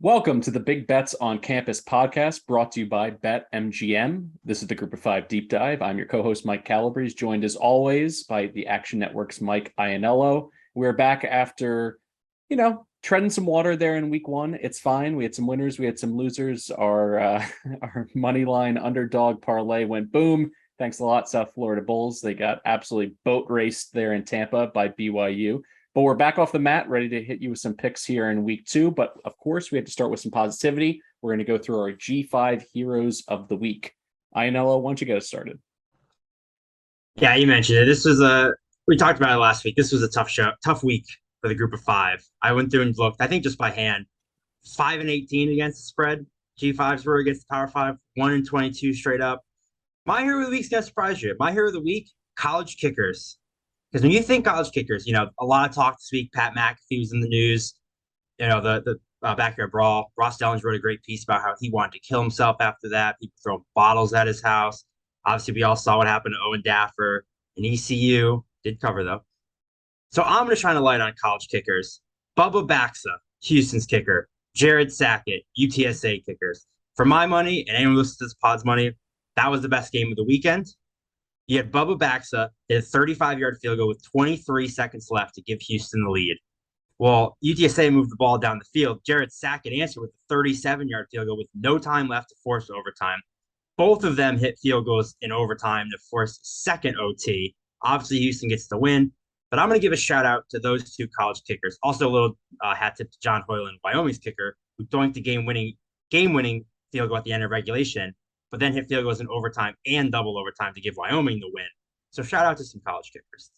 Welcome to the Big Bets on Campus podcast brought to you by BetMGM. This is the Group of Five Deep Dive. I'm your co-host, Mike Calabrese, joined as always by the Action Network's Mike Iannello. We're back after, treading some water there in week one. It's fine. We had some winners. We had some losers. Our money line underdog parlay went boom. Thanks a lot, South Florida Bulls. They got absolutely boat raced there in Tampa by BYU. But we're back off the mat, ready to hit you with some picks here in week two. But of course, we have to start with some positivity. We're going to go through our G5 heroes of the week. Iannello, why don't you get us started? Yeah, you mentioned it. We talked about it last week. This was a tough week for the group of five. I went through and looked, I think just by hand, 5-18 against the spread. G5s were against the Power Five, 1-22 straight up. My hero of the week's gonna surprise you. My hero of the week, college kickers. Because when you think college kickers, a lot of talk this week. Pat McAfee was in the news. The backyard brawl. Ross Dellins wrote a great piece about how he wanted to kill himself after that. People throwing bottles at his house. Obviously, we all saw what happened to Owen Daffer and ECU. Did cover though. So I'm going to shine a light on college kickers. Bubba Baxa, Houston's kicker. Jared Sackett, UTSA kickers. For my money, and anyone listens to this pod's money, that was the best game of the weekend. You had Bubba Baxa hit a 35-yard field goal with 23 seconds left to give Houston the lead. Well, UTSA moved the ball down the field. Jared Sackett answered with a 37-yard field goal with no time left to force overtime. Both of them hit field goals in overtime to force second OT. Obviously, Houston gets the win, but I'm going to give a shout out to those two college kickers. Also, a little hat tip to John Hoyland, Wyoming's kicker, who doinked the game-winning field goal at the end of regulation, but then hit field goals in overtime and double overtime to give Wyoming the win. So shout out to some college kickers.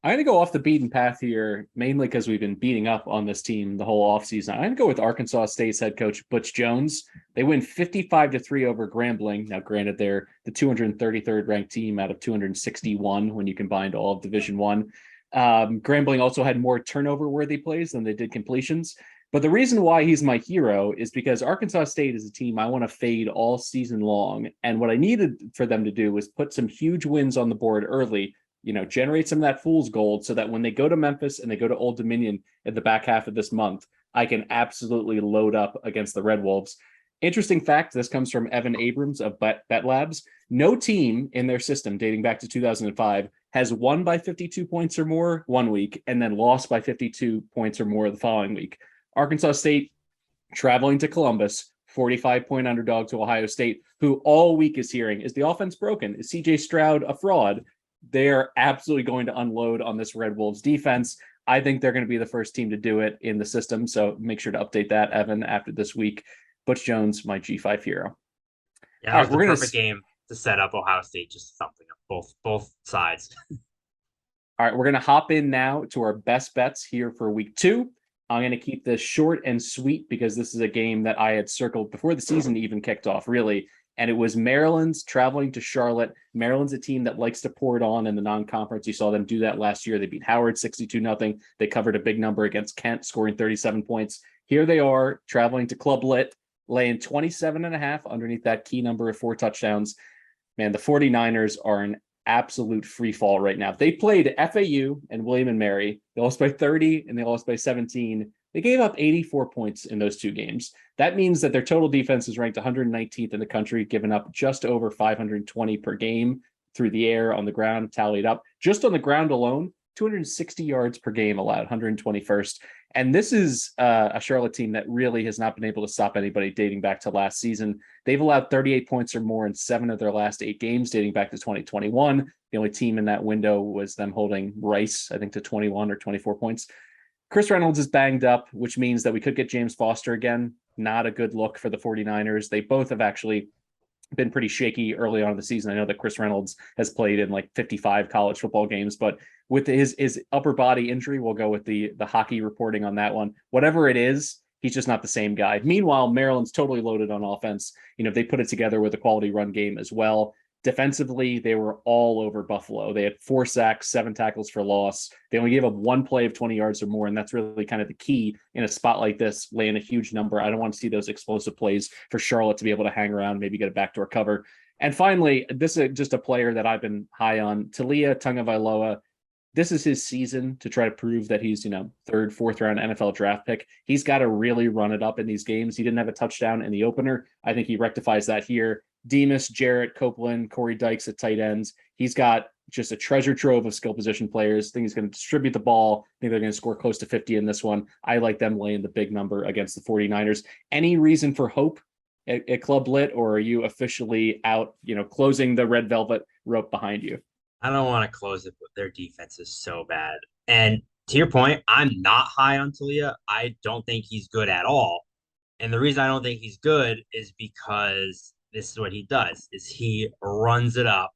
I'm going to go off the beaten path here, mainly because we've been beating up on this team the whole offseason. I'm going to go with Arkansas State's head coach, Butch Jones. They win 55-3 over Grambling. Now, granted, they're the 233rd ranked team out of 261 when you combined all of Division One. Grambling also had more turnover-worthy plays than they did completions. But the reason why he's my hero is because Arkansas State is a team I want to fade all season long. And what I needed for them to do was put some huge wins on the board early, generate some of that fool's gold so that when they go to Memphis and they go to Old Dominion at the back half of this month, I can absolutely load up against the Red Wolves. Interesting fact, this comes from Evan Abrams of Bet Labs. No team in their system dating back to 2005 has won by 52 points or more one week and then lost by 52 points or more the following week. Arkansas State traveling to Columbus, 45-point underdog to Ohio State, who all week is hearing, is the offense broken? Is CJ Stroud a fraud? They're absolutely going to unload on this Red Wolves defense. I think they're going to be the first team to do it in the system. So make sure to update that, Evan, after this week. Butch Jones, my G5 hero. Yeah, that was the perfect game to set up Ohio State, just something up both sides. All right, we're going to hop in now to our best bets here for week two. I'm going to keep this short and sweet because this is a game that I had circled before the season even kicked off, really. And it was Maryland's traveling to Charlotte. Maryland's a team that likes to pour it on in the non-conference. You saw them do that last year. They beat Howard 62-0. They covered a big number against Kent, scoring 37 points. Here they are traveling to Club Lit, laying 27.5 underneath that key number of 4 touchdowns. Man, the 49ers are an absolute free fall right now. They played FAU and William and Mary. They lost by 30 and they lost by 17. They gave up 84 points in those two games. That means that their total defense is ranked 119th in the country, giving up just over 520 per game through the air, on the ground, tallied up. Just on the ground alone, 260 yards per game allowed, 121st. And this is a Charlotte team that really has not been able to stop anybody dating back to last season. They've allowed 38 points or more in 7 of their last 8 games dating back to 2021. The only team in that window was them holding Rice, I think, to 21 or 24 points. Chris Reynolds is banged up, which means that we could get James Foster again. Not a good look for the 49ers. They both have actually been pretty shaky early on in the season. I know that Chris Reynolds has played in like 55 college football games, but with his upper body injury, we'll go with the hockey reporting on that one. Whatever it is, he's just not the same guy. Meanwhile, Maryland's totally loaded on offense. They put it together with a quality run game as well. Defensively, they were all over Buffalo. They had 4 sacks, 7 tackles for loss. They only gave up 1 play of 20 yards or more, and that's really kind of the key in a spot like this, laying a huge number. I don't want to see those explosive plays for Charlotte to be able to hang around, maybe get a backdoor cover. And finally, this is just a player that I've been high on, Talia Tagovailoa. this is his season to try to prove that he's, third, fourth round NFL draft pick. He's got to really run it up in these games. He didn't have a touchdown in the opener. I think he rectifies that here. Demas, Jarrett, Copeland, Corey Dykes at tight ends. He's got just a treasure trove of skill position players. I think he's going to distribute the ball. I think they're going to score close to 50 in this one. I like them laying the big number against the 49ers. Any reason for hope at Club Lit, or are you officially out, closing the red velvet rope behind you? I don't want to close it, but their defense is so bad. And to your point, I'm not high on Talia. I don't think he's good at all. And the reason I don't think he's good is because this is what he does: is he runs it up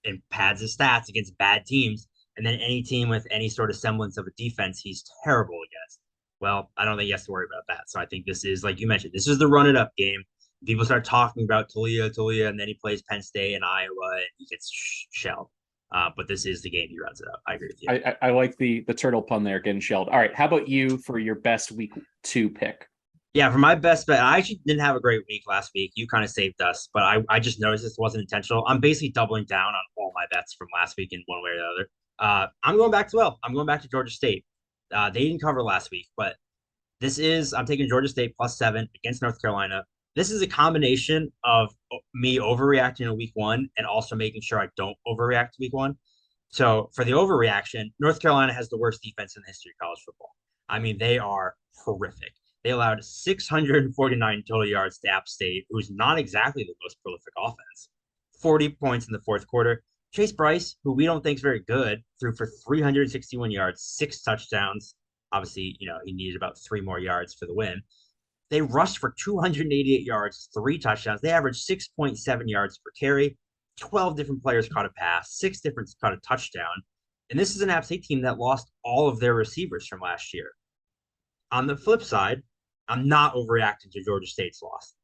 and pads his stats against bad teams. And then any team with any sort of semblance of a defense, he's terrible against. Well, I don't think he has to worry about that. So I think this is, like you mentioned, this is the run it up game. People start talking about Talia, and then he plays Penn State and Iowa, and he gets shelled. But this is the game he runs it up. I agree with you. I like the turtle pun there, getting shelled. All right, how about you for your best week 2 pick? Yeah, for my best bet, I actually didn't have a great week last week. You kind of saved us, but I just noticed this wasn't intentional. I'm basically doubling down on all my bets from last week in one way or the other. I'm going back to I'm going back to Georgia State. They didn't cover last week, but I'm taking Georgia State +7 against North Carolina. This is a combination of me overreacting to week 1 and also making sure I don't overreact to week 1. So for the overreaction, North Carolina has the worst defense in the history of college football. I mean, they are horrific. They allowed 649 total yards to App State, who's not exactly the most prolific offense. 40 points in the fourth quarter. Chase Bryce, who we don't think is very good, threw for 361 yards, 6 touchdowns. Obviously, he needed about 3 more yards for the win. They rushed for 288 yards, 3 touchdowns. They averaged 6.7 yards per carry. 12 different players caught a pass, 6 different caught a touchdown. And this is an App State team that lost all of their receivers from last year. On the flip side, I'm not overreacting to Georgia State's loss.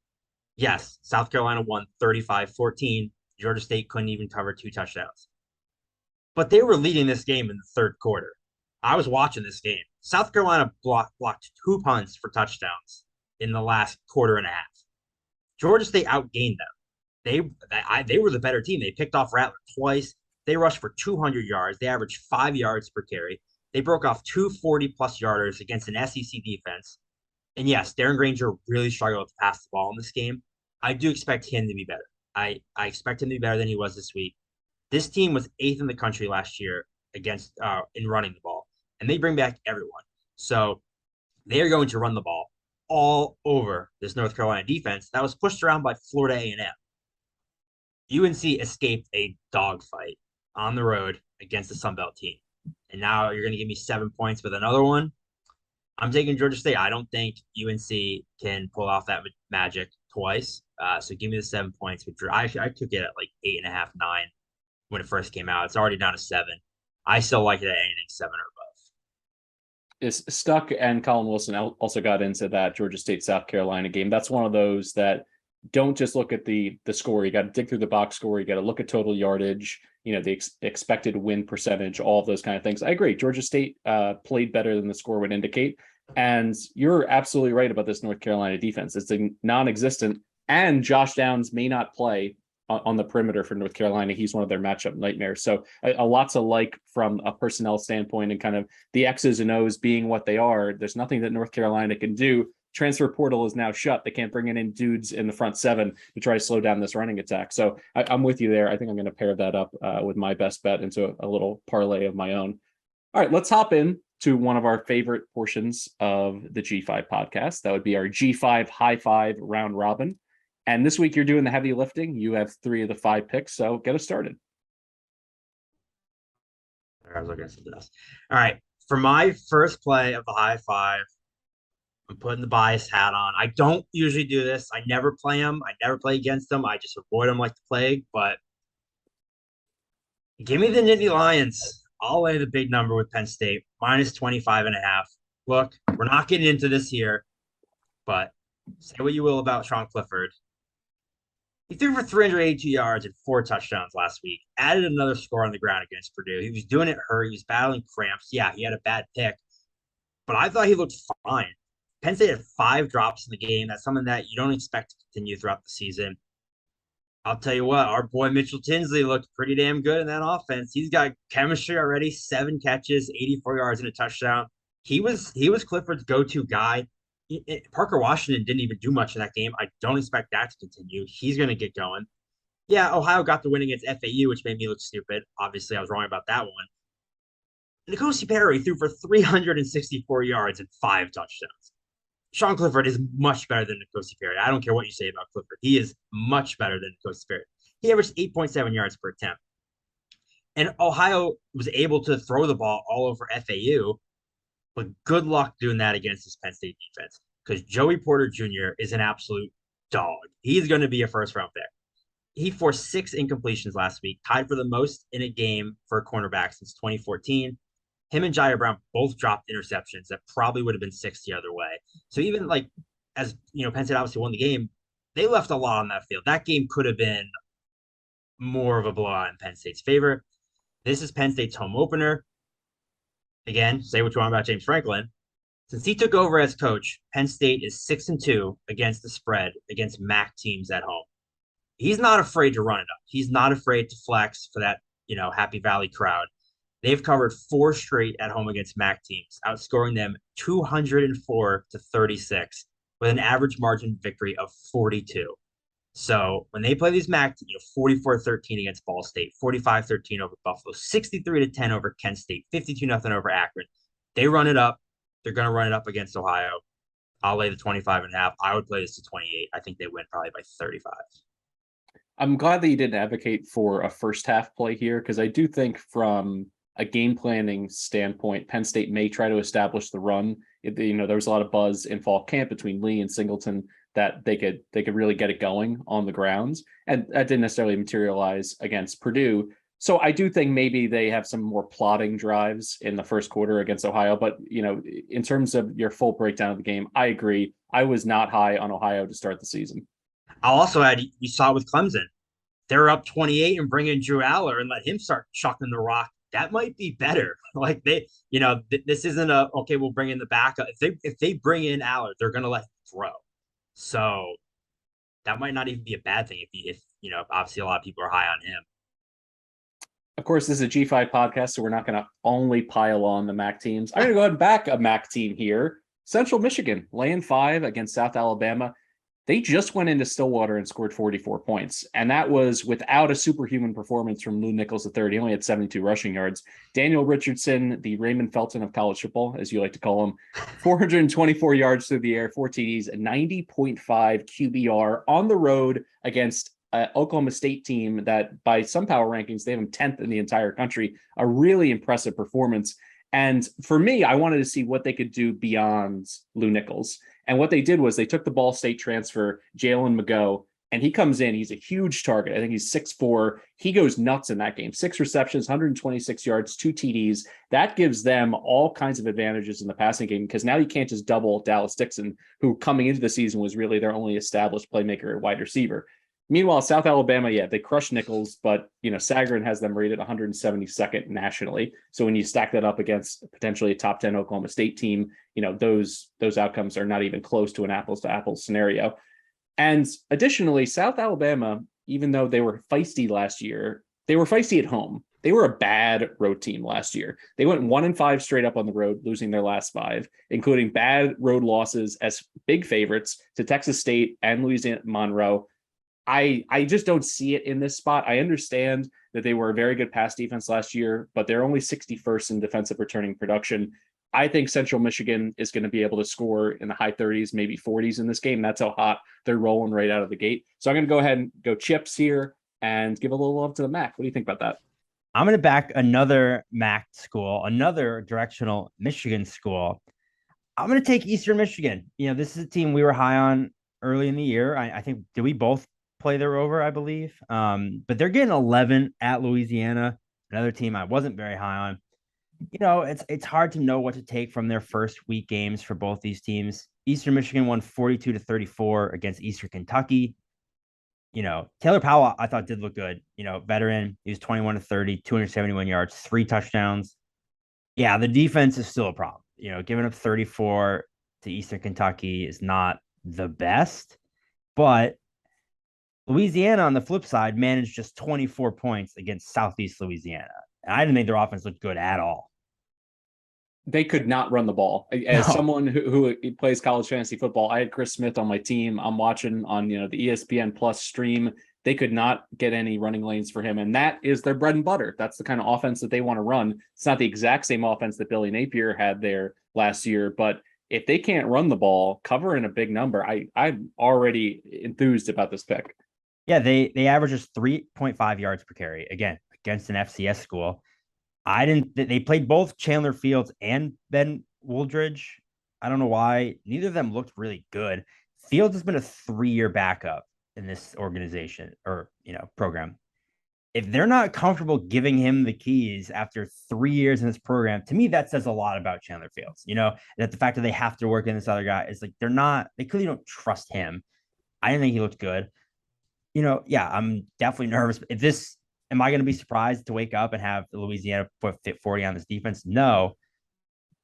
Yes, South Carolina won 35-14. Georgia State couldn't even cover 2 touchdowns. But they were leading this game in the third quarter. I was watching this game. South Carolina blocked 2 punts for touchdowns in the last quarter and a half. Georgia State outgained them. They were the better team. They picked off Rattler twice. They rushed for 200 yards. They averaged 5 yards per carry. They broke off 2 40-plus yarders against an SEC defense. And yes, Darren Granger really struggled to pass the ball in this game. I do expect him to be better. I expect him to be better than he was this week. This team was 8th in the country last year against in running the ball, and they bring back everyone. So they are going to run the ball all over this North Carolina defense that was pushed around by Florida A&M. UNC escaped a dogfight on the road against the Sun Belt team. And now you're going to give me 7 points with another one? I'm taking Georgia State. I don't think UNC can pull off that magic twice. So give me the 7 points. I took it at like 8.5, 9 when it first came out. It's already down to 7. I still like it at anything 7 or above. Is Stuck and Colin Wilson also got into that Georgia State South Carolina game. That's one of those that don't just look at the score. You got to dig through the box score. You got to look at total yardage, the expected win percentage, all of those kind of things. I agree. Georgia State played better than the score would indicate. And you're absolutely right about this North Carolina defense. It's non-existent. And Josh Downs may not play on the perimeter for North Carolina. He's one of their matchup nightmares. So a lot to like from a personnel standpoint, and kind of the X's and O's being what they are. There's nothing that North Carolina can do. Transfer portal is now shut. They can't bring in dudes in the front 7 to try to slow down this running attack. So I'm with you there. I think I'm going to pair that up with my best bet into a little parlay of my own. All right, let's hop in to one of our favorite portions of the G5 podcast. That would be our G5 High Five round robin. And this week you're doing the heavy lifting. You have 3 of the 5 picks, so get us started. I was looking at something else. All right, for my first play of the High Five, I'm putting the bias hat on. I don't usually do this. I never play them. I never play against them. I just avoid them like the plague. But give me the Nittany Lions. I'll lay the big number with Penn State, -25.5. Look, we're not getting into this here, but say what you will about Sean Clifford. He threw for 382 yards and 4 touchdowns last week, added another score on the ground against Purdue. He was doing it hurt. He was battling cramps. Yeah, he had a bad pick, but I thought he looked fine. Penn State had 5 drops in the game. That's something that you don't expect to continue throughout the season. I'll tell you what, our boy Mitchell Tinsley looked pretty damn good in that offense. He's got chemistry already, 7 catches, 84 yards and a touchdown. He was Clifford's go-to guy. Parker Washington didn't even do much in that game. I don't expect that to continue. He's going to get going. Yeah, Ohio got the win against FAU, which made me look stupid. Obviously, I was wrong about that one. N'Kosi Perry threw for 364 yards and 5 touchdowns. Sean Clifford is much better than N'Kosi Perry. I don't care what you say about Clifford. He is much better than N'Kosi Perry. He averaged 8.7 yards per attempt. And Ohio was able to throw the ball all over FAU, but good luck doing that against this Penn State defense because Joey Porter Jr. is an absolute dog. He's going to be a first round pick. He forced 6 incompletions last week, tied for the most in a game for a cornerback since 2014. Him and Jair Brown both dropped interceptions that probably would have been 6 the other way. So even like as Penn State obviously won the game, they left a lot on that field. That game could have been more of a blowout in Penn State's favor. This is Penn State's home opener. Again, say what you want about James Franklin. Since he took over as coach, Penn State is 6-2 against the spread against MAC teams at home. He's not afraid to run it up. He's not afraid to flex for that, Happy Valley crowd. They've covered 4 straight at home against MAC teams, outscoring them 204-36 with an average margin victory of 42. So when they play these MAC, 44-13 against Ball State, 45-13 over Buffalo, 63-10 over Kent State, 52-0 over Akron. They run it up. They're going to run it up against Ohio. I'll lay the 25.5. I would play this to 28. I think they win probably by 35. I'm glad that you didn't advocate for a first half play here because I do think from a game planning standpoint, Penn State may try to establish the run. There was a lot of buzz in fall camp between Lee and Singleton that they could really get it going on the grounds, and that didn't necessarily materialize against Purdue. So I do think maybe they have some more plotting drives in the first quarter against Ohio. But in terms of your full breakdown of the game, I agree. I was not high on Ohio to start the season. I'll also add, you saw it with Clemson. They're up 28 and bring in Drew Aller and let him start chucking the rock. That might be better. Like this isn't okay. We'll bring in the backup. If they bring in Aller, they're gonna let him throw. So that might not even be a bad thing if obviously a lot of people are high on him. Of course, this is a G5 podcast, so we're not going to only pile on the MAC teams. I'm going to go ahead and back a MAC team here. Central Michigan, laying 5 against South Alabama. They just went into Stillwater and scored 44 points, and that was without a superhuman performance from Lou Nichols III. He only had 72 rushing yards. Daniel Richardson, the Raymond Felton of college football, as you like to call him, 424 yards through the air, 4 TDs, a 90.5 QBR on the road against Oklahoma State team that by some power rankings, they have them 10th in the entire country. A really impressive performance. And for me, I wanted to see what they could do beyond Lou Nichols. And what they did was they took the Ball State transfer, Jalen McGough, and he comes in. He's a huge target. I think he's 6'4". He goes nuts in that game. 6 receptions, 126 yards, 2 TDs. That gives them all kinds of advantages in the passing game because now you can't just double Dallas Dixon, who coming into the season was really their only established playmaker at wide receiver. Meanwhile, South Alabama, they crushed Nichols, but Sagarin has them rated 172nd nationally. So when you stack that up against potentially a top 10 Oklahoma State team, those outcomes are not even close to an apples to apples scenario. And additionally, South Alabama, even though they were feisty last year, they were feisty at home. They were a bad road team last year. They went 1-5 straight up on the road, losing their last 5, including bad road losses as big favorites to Texas State and Louisiana Monroe. I just don't see it in this spot. I understand that they were a very good pass defense last year, but they're only 61st in defensive returning production. I think Central Michigan is going to be able to score in the high 30s, maybe 40s in this game. That's how hot they're rolling right out of the gate. So I'm going to go ahead and go chips here and give a little love to the MAC. What do you think about that? I'm going to back another MAC school, another directional Michigan school. I'm going to take Eastern Michigan. This is a team we were high on early in the year. I think, did we both play their over, I believe? But they're getting 11 at Louisiana, another team I wasn't very high on. It's hard to know what to take from their first week games for both these teams. Eastern Michigan won 42-34 against Eastern Kentucky. Taylor Powell, I thought did look good. Veteran, he was 21-30, 271 yards, 3 touchdowns. Yeah, the defense is still a problem. Giving up 34 to Eastern Kentucky is not the best, but Louisiana, on the flip side, managed just 24 points against Southeast Louisiana. And I didn't think their offense looked good at all. They could not run the ball. As No. someone who plays college fantasy football, I had Chris Smith on my team. I'm watching on the ESPN Plus stream. They could not get any running lanes for him, and that is their bread and butter. That's the kind of offense that they want to run. It's not the exact same offense that Billy Napier had there last year, but if they can't run the ball, cover in a big number, I'm already enthused about this pick. Yeah, they average just 3.5 yards per carry, again, against an FCS school. They played both Chandler Fields and Ben Wooldridge. I don't know why. Neither of them looked really good. Fields has been a 3-year backup in this organization or, program. If they're not comfortable giving him the keys after 3 years in this program, to me, that says a lot about Chandler Fields. That the fact that they have to work in this other guy is like, they clearly don't trust him. I didn't think he looked good. Yeah, I'm definitely nervous. Am I going to be surprised to wake up and have Louisiana put 40 on this defense? No,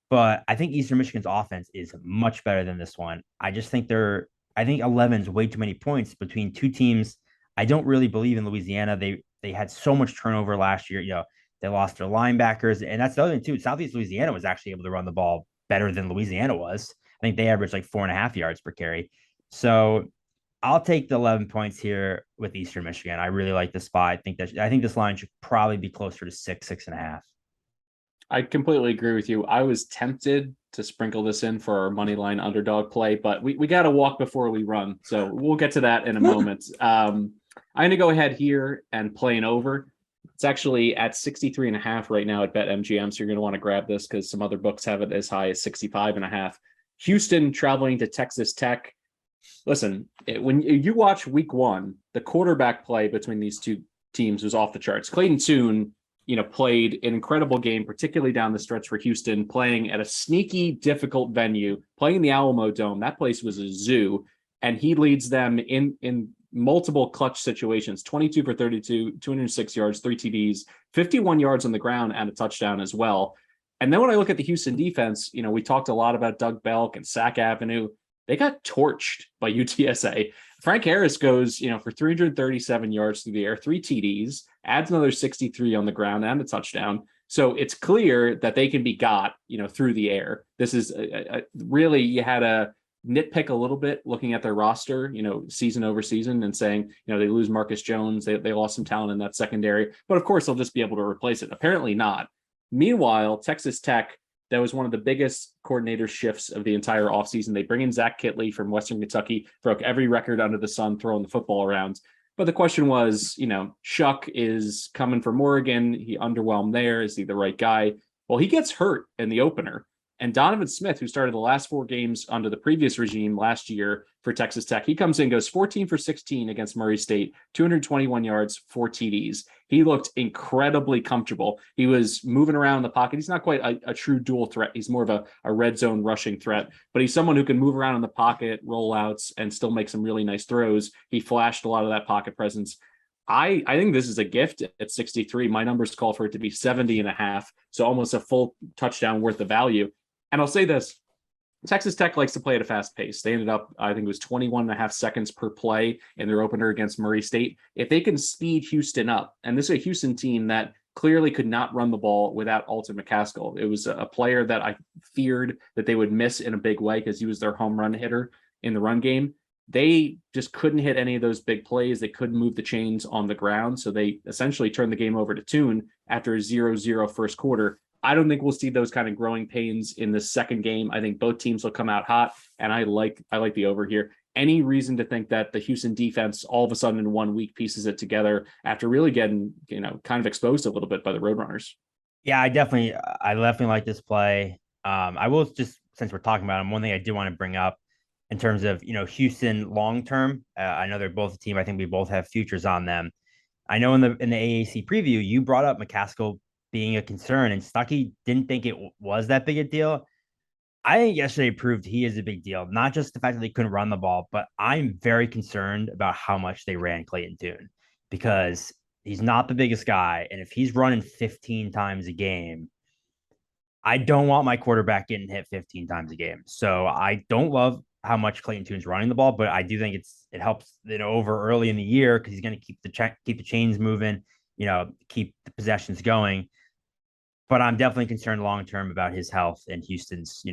but I think Eastern Michigan's offense is much better than this one. I just think I think 11 is way too many points between two teams. I don't really believe in Louisiana. They had so much turnover last year. They lost their linebackers, and that's the other thing too. Southeast Louisiana was actually able to run the ball better than Louisiana was. I think they averaged like 4.5 yards per carry. So I'll take the 11 points here with Eastern Michigan. I really like the spot. I think this line should probably be closer to 6.5. I completely agree with you. I was tempted to sprinkle this in for our money line underdog play, but we got to walk before we run. So we'll get to that in a moment. I'm going to go ahead here and play an over. It's actually at 63.5 right now at BetMGM. So you're going to want to grab this because some other books have it as high as 65.5. Houston traveling to Texas Tech. Listen, when you watch week one, the quarterback play between these two teams was off the charts. Clayton Tune, played an incredible game, particularly down the stretch for Houston, playing at a sneaky, difficult venue, playing the Alamo Dome. That place was a zoo, and he leads them in multiple clutch situations, 22 for 32, 206 yards, 3 TDs, 51 yards on the ground, and a touchdown as well. And then when I look at the Houston defense, we talked a lot about Doug Belk and Sack Avenue. They got torched by UTSA. Frank Harris goes, for 337 yards through the air, 3 TDs, adds another 63 on the ground and a touchdown. So it's clear that they can be got, through the air. This is really, you had to nitpick a little bit looking at their roster, season over season and saying, they lose Marcus Jones. They lost some talent in that secondary, but of course they'll just be able to replace it. Apparently not. Meanwhile, Texas Tech, that was one of the biggest coordinator shifts of the entire offseason. They bring in Zach Kitley from Western Kentucky, broke every record under the sun throwing the football around. But the question was, Shuck is coming from Oregon. He underwhelmed there. Is he the right guy? Well, he gets hurt in the opener. And Donovan Smith, who started the last 4 games under the previous regime last year for Texas Tech, he comes in, goes 14 for 16 against Murray State, 221 yards, 4 TDs. He looked incredibly comfortable. He was moving around the pocket. He's not quite a true dual threat. He's more of a red zone rushing threat, but he's someone who can move around in the pocket, rollouts, and still make some really nice throws. He flashed a lot of that pocket presence. I think this is a gift at 63. My numbers call for it to be 70.5. So almost a full touchdown worth of value. And I'll say this, Texas Tech likes to play at a fast pace. They ended up, I think it was 21.5 seconds per play in their opener against Murray State. If they can speed Houston up, and this is a Houston team that clearly could not run the ball without Alton McCaskill. It was a player that I feared that they would miss in a big way because he was their home run hitter in the run game. They just couldn't hit any of those big plays. They couldn't move the chains on the ground. So they essentially turned the game over to Tune after a 0-0 first quarter. I don't think we'll see those kind of growing pains in the second game. I think both teams will come out hot, and I like the over here. Any reason to think that the Houston defense all of a sudden in 1 week pieces it together after really getting, kind of exposed a little bit by the Roadrunners? Yeah, I definitely like this play. I will just, since we're talking about him, one thing I do want to bring up in terms of, Houston long term. I know they're both a team. I think we both have futures on them. I know in the AAC preview, you brought up McCaskill being a concern, and Stuckey didn't think it was that big a deal. I think yesterday proved he is a big deal. Not just the fact that they couldn't run the ball, but I'm very concerned about how much they ran Clayton Tune because he's not the biggest guy. And if he's running 15 times a game, I don't want my quarterback getting hit 15 times a game. So I don't love how much Clayton Tune's running the ball, but I do think it helps over early in the year because he's going to keep the chains moving, keep the possessions going. But I'm definitely concerned long term about his health and Houston's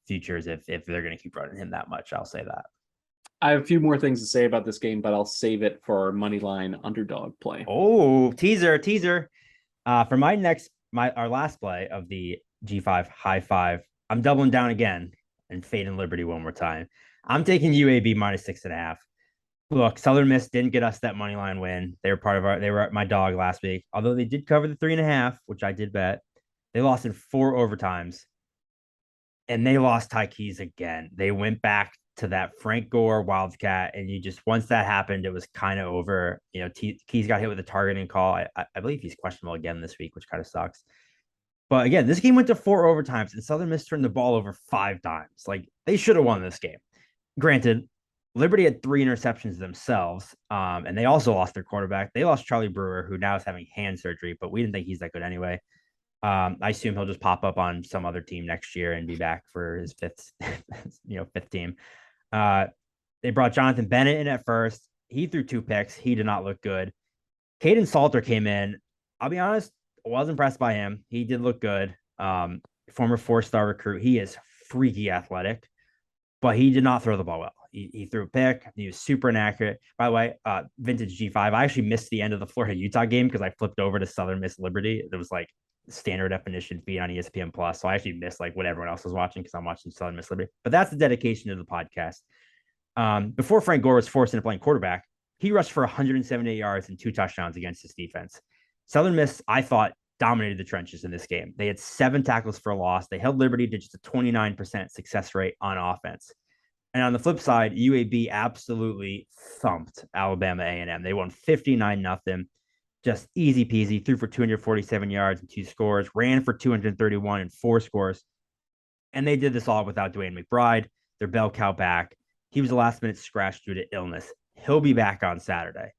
futures if they're going to keep running him that much. I'll say that. I have a few more things to say about this game, but I'll save it for our money line underdog play. Oh, teaser. For our last play of the G5 high five, I'm doubling down again and fading Liberty one more time. I'm taking UAB minus 6.5. Look, Southern Miss didn't get us that money line win. They were my dog last week. Although they did cover the 3.5, which I did bet. They lost in 4 overtimes. And they lost Ty Keys again. They went back to that Frank Gore Wildcat, and once that happened, it was kind of over. Keys got hit with a targeting call. I believe he's questionable again this week, which kind of sucks. But again, this game went to 4 overtimes, and Southern Miss turned the ball over 5 times. Like, they should have won this game. Granted, Liberty had 3 interceptions themselves, and they also lost their quarterback. They lost Charlie Brewer, who now is having hand surgery, but we didn't think he's that good anyway. I assume he'll just pop up on some other team next year and be back for his fifth team. They brought Jonathan Bennett in at first. He threw 2 picks. He did not look good. Caden Salter came in. I'll be honest, I was impressed by him. He did look good. Former 4-star recruit. He is freaky athletic, but he did not throw the ball well. He threw a pick. He was super inaccurate. By the way, vintage G5. I actually missed the end of the Florida Utah game because I flipped over to Southern Miss Liberty. It was like standard definition feed on ESPN Plus. So I actually missed like what everyone else was watching because I'm watching Southern Miss Liberty. But that's the dedication of the podcast. Before Frank Gore was forced into playing quarterback, he rushed for 178 yards and 2 touchdowns against his defense. Southern Miss, I thought, dominated the trenches in this game. They had 7 tackles for a loss. They held Liberty to just a 29% success rate on offense. And on the flip side, UAB absolutely thumped Alabama A&M. They won 59-0. Just easy peasy. Threw for 247 yards and 2 scores. Ran for 231 and 4 scores. And they did this all without Dwayne McBride, their bell cow back. He was a last-minute scratch due to illness. He'll be back on Saturday.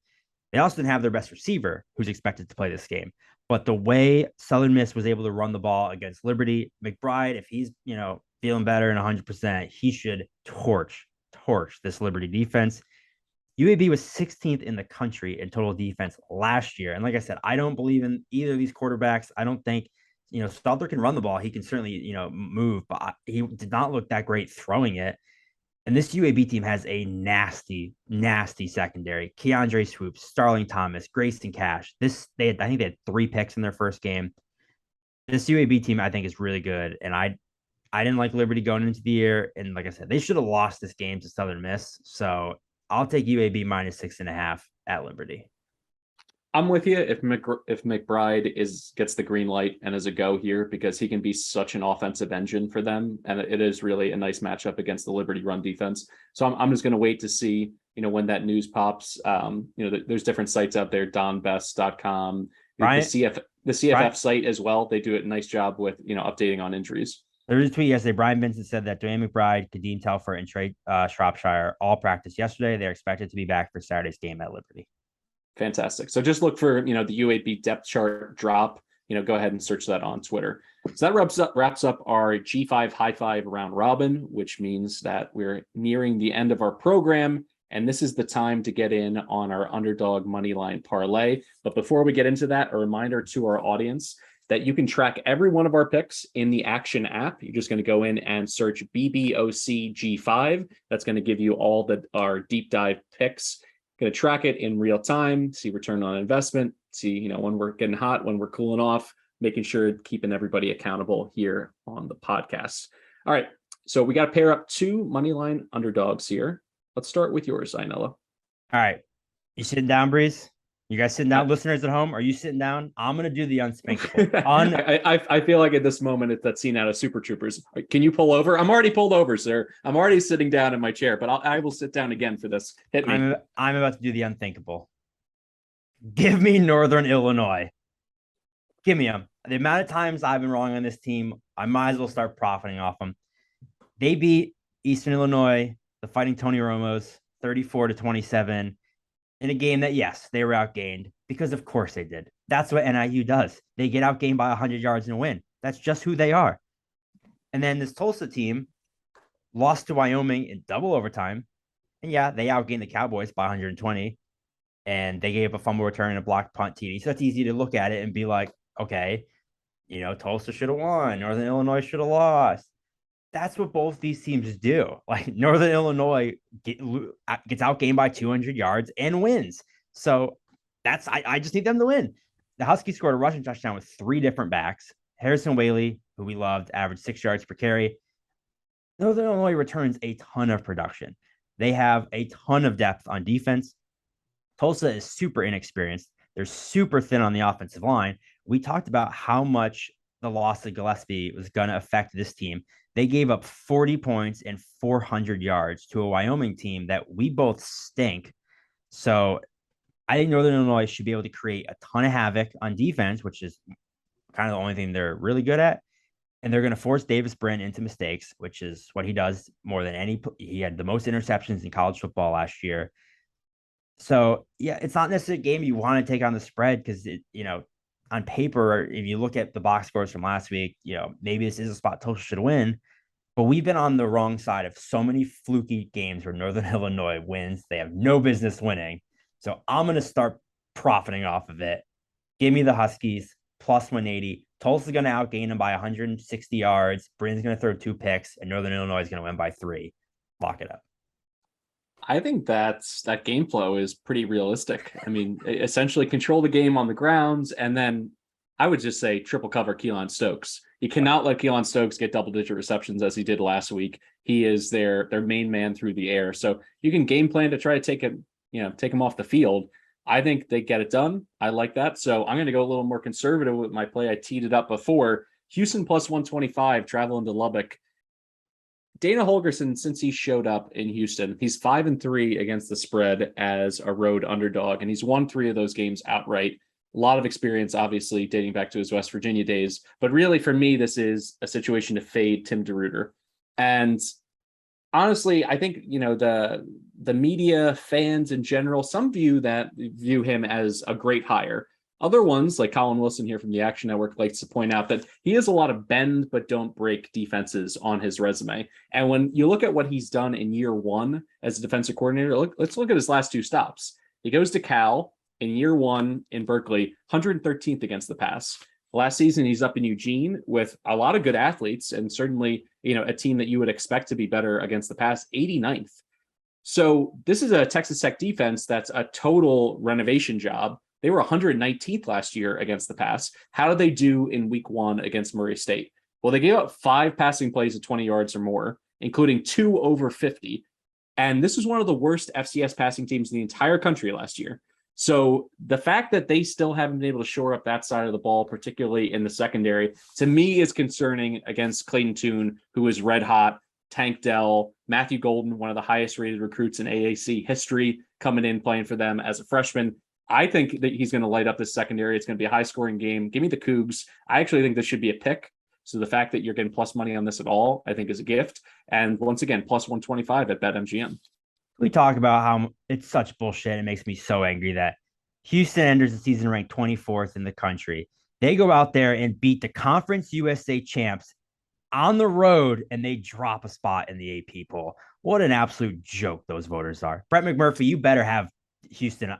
They also didn't have their best receiver, who's expected to play this game. But the way Southern Miss was able to run the ball against Liberty, McBride, if he's, feeling better and 100%, he should torch this Liberty defense. UAB was 16th in the country in total defense last year. And like I said, I don't believe in either of these quarterbacks. I don't think, Stalter can run the ball. He can certainly, move, but he did not look that great throwing it. And this UAB team has a nasty, nasty secondary. Keandre Swoops, Starling Thomas, Grayson Cash. I think they had 3 picks in their first game. This UAB team, I think, is really good. And I didn't like Liberty going into the year. And like I said, they should have lost this game to Southern Miss. So I'll take UAB minus 6.5 at Liberty. I'm with you if McBride gets the green light and is a go here, because he can be such an offensive engine for them, and it is really a nice matchup against the Liberty run defense. So I'm just going to wait to see when that news pops. There's different sites out there, donbest.com, the CFF site as well. They do a nice job with updating on injuries. There was a tweet yesterday. Brian Vincent said that Dwayne McBride, Kadeem Telfer, and Trey Shropshire all practiced yesterday. They're expected to be back for Saturday's game at Liberty. Fantastic. So just look for, the UAB depth chart drop, go ahead and search that on Twitter. So that wraps up our G5 high five round robin, which means that we're nearing the end of our program. And this is the time to get in on our Underdog Moneyline Parlay. But before we get into that, a reminder to our audience that you can track every one of our picks in the Action app. You're just going to go in and search BBOC G5. That's going to give you all our deep dive picks. Going to track it in real time, see return on investment, see when we're getting hot, when we're cooling off, making sure keeping everybody accountable here on the podcast. All right, so we got to pair up 2 moneyline underdogs here. Let's start with yours, Ainella. All right, you sitting down, Breeze? You guys sitting down, listeners at home? Are you sitting down? I'm gonna do the unspeakable. I feel like at this moment it's that scene out of Super Troopers. Can you pull over? I'm already pulled over, sir. I'm already sitting down in my chair, but I will sit down again for this. Hit me. I'm about to do the unthinkable. Give me Northern Illinois. Give me them. The amount of times I've been wrong on this team, I might as well start profiting off them. They beat Eastern Illinois, the Fighting Tony Romos, 34-27. In a game that, yes, they were outgained, because of course they did. That's what NIU does. They get outgained by 100 yards and win. That's just who they are. And then this Tulsa team, lost to Wyoming in double overtime. And yeah, they outgained the Cowboys by 120, and they gave a fumble return and a blocked punt TD. So it's easy to look at it and be like, okay, Tulsa should have won. Northern Illinois should have lost. That's what both these teams do. Like Northern Illinois gets outgained by 200 yards and wins. So I just need them to win. The Huskies scored a rushing touchdown with 3 different backs. Harrison Whaley, who we loved, averaged 6 yards per carry. Northern Illinois returns a ton of production. They have a ton of depth on defense. Tulsa is super inexperienced. They're super thin on the offensive line. We talked about how much the loss of Gillespie was going to affect this team. They gave up 40 points and 400 yards to a Wyoming team that we both stink. So I think Northern Illinois should be able to create a ton of havoc on defense, which is kind of the only thing they're really good at. And they're going to force Davis Brin into mistakes, which is what he does more than any. He had the most interceptions in college football last year. So yeah, it's not necessarily a game you want to take on the spread because on paper, if you look at the box scores from last week, maybe this is a spot Tulsa should win. But we've been on the wrong side of so many fluky games where Northern Illinois wins. They have no business winning. So I'm going to start profiting off of it. Give me the Huskies plus 180. Tulsa's going to outgain them by 160 yards. Brin's going to throw 2 picks, and Northern Illinois is going to win by 3. Lock it up. I think that game flow is pretty realistic. I mean, essentially control the game on the grounds, and then I would just say triple cover Keelan Stokes. You cannot let Keelan Stokes get double-digit receptions as he did last week. He is their main man through the air. So you can game plan to try to take him off the field. I think they get it done. I like that. So I'm going to go a little more conservative with my play. I teed it up before. Houston plus 125, traveling to Lubbock. Dana Holgerson, since he showed up in Houston, he's 5-3 against the spread as a road underdog, and he's won 3 of those games outright. A lot of experience, obviously, dating back to his West Virginia days. But really, for me, this is a situation to fade Tim DeRuyter. And honestly, I think, the media, fans in general, some view him as a great hire. Other ones, like Colin Wilson here from the Action Network, likes to point out that he has a lot of bend but don't break defenses on his resume. And when you look at what he's done in year 1 as a defensive coordinator, let's look at his last 2 stops. He goes to Cal in year 1 in Berkeley, 113th against the pass. Last season, he's up in Eugene with a lot of good athletes and certainly, a team that you would expect to be better against the pass, 89th. So this is a Texas Tech defense that's a total renovation job. They were 119th last year against the pass. How did they do in week 1 against Murray State? Well, they gave up 5 passing plays of 20 yards or more, including 2 over 50. And this was one of the worst FCS passing teams in the entire country last year. So the fact that they still haven't been able to shore up that side of the ball, particularly in the secondary, to me is concerning against Clayton Tune, who is red hot, Tank Dell, Matthew Golden, one of the highest rated recruits in AAC history, coming in playing for them as a freshman. I think that he's going to light up this secondary. It's going to be a high-scoring game. Give me the Cougs. I actually think this should be a pick. So the fact that you're getting plus money on this at all, I think is a gift. And once again, plus 125 at BetMGM. We talk about how it's such bullshit. It makes me so angry that Houston enters the season ranked 24th in the country. They go out there and beat the Conference USA champs on the road, and they drop a spot in the AP poll. What an absolute joke those voters are. Brett McMurphy, you better have Houston.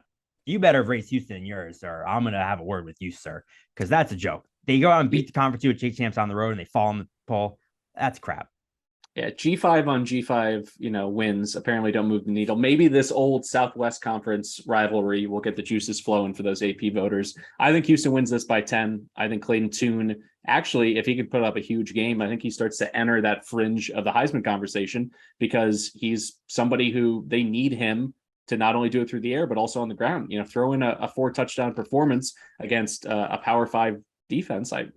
You better have raised Houston in yours, sir. I'm going to have a word with you, sir, because that's a joke. They go out and beat the Conference USA champs on the road, and they fall in the poll. That's crap. Yeah, G5 on G5, wins apparently don't move the needle. Maybe this old Southwest Conference rivalry will get the juices flowing for those AP voters. I think Houston wins this by 10. I think Clayton Tune, actually, if he could put up a huge game, I think he starts to enter that fringe of the Heisman conversation because he's somebody who they need him to not only do it through the air, but also on the ground. Throw in a 4-touchdown performance against a Power 5 defense. I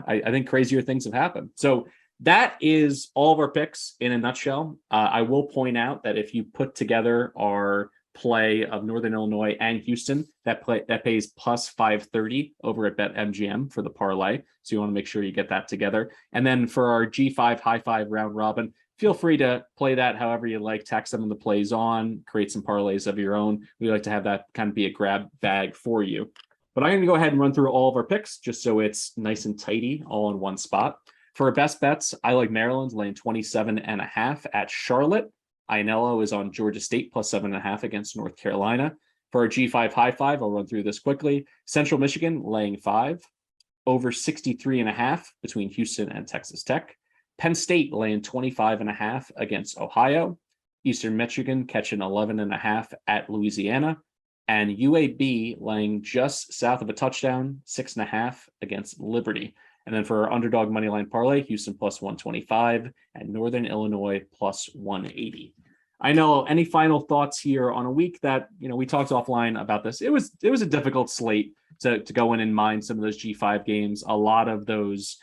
think crazier things have happened. So that is all of our picks in a nutshell. I will point out that if you put together our play of Northern Illinois and Houston, that pays plus 530 over at BetMGM for the parlay. So you want to make sure you get that together. And then for our G5 high 5 round robin, feel free to play that however you like, tack some of the plays on, create some parlays of your own. We like to have that kind of be a grab bag for you. But I'm going to go ahead and run through all of our picks just so it's nice and tidy all in one spot. For our best bets, I like Maryland laying 27.5 at Charlotte. Ionello is on Georgia State plus 7.5 against North Carolina. For our G5 high five, I'll run through this quickly. Central Michigan laying 5, over 63.5 between Houston and Texas Tech. Penn State laying 25.5 against Ohio. Eastern Michigan catching 11.5 at Louisiana. And UAB laying just south of a touchdown, 6.5 against Liberty. And then for our underdog moneyline parlay, Houston plus 125 and Northern Illinois plus 180. I know, any final thoughts here on a week that, we talked offline about this. It was a difficult slate to go in and mine some of those G5 games. A lot of those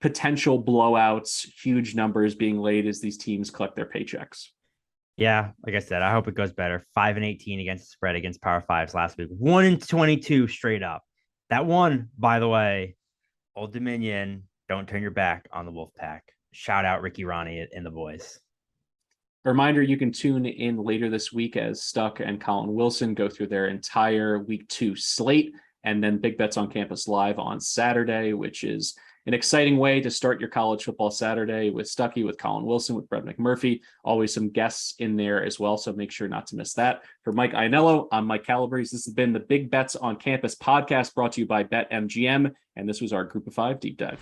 potential blowouts, huge numbers being laid as these teams collect their paychecks. Yeah, like I said, I hope it goes better. 5-18 against the spread against Power Fives last week. 1-22 straight up. That one, by the way, Old Dominion, don't turn your back on the Wolfpack. Shout out Ricky Ronnie and the boys. A reminder, you can tune in later this week as Stuck and Colin Wilson go through their entire week 2 slate, and then Big Bets on Campus Live on Saturday, which is an exciting way to start your college football Saturday with Stuckey, with Colin Wilson, with Brett McMurphy. Always some guests in there as well, so make sure not to miss that. For Mike Ionello, I'm Mike Calabrese. This has been the Big Bets on Campus podcast brought to you by BetMGM, and this was our Group of 5 Deep Dive.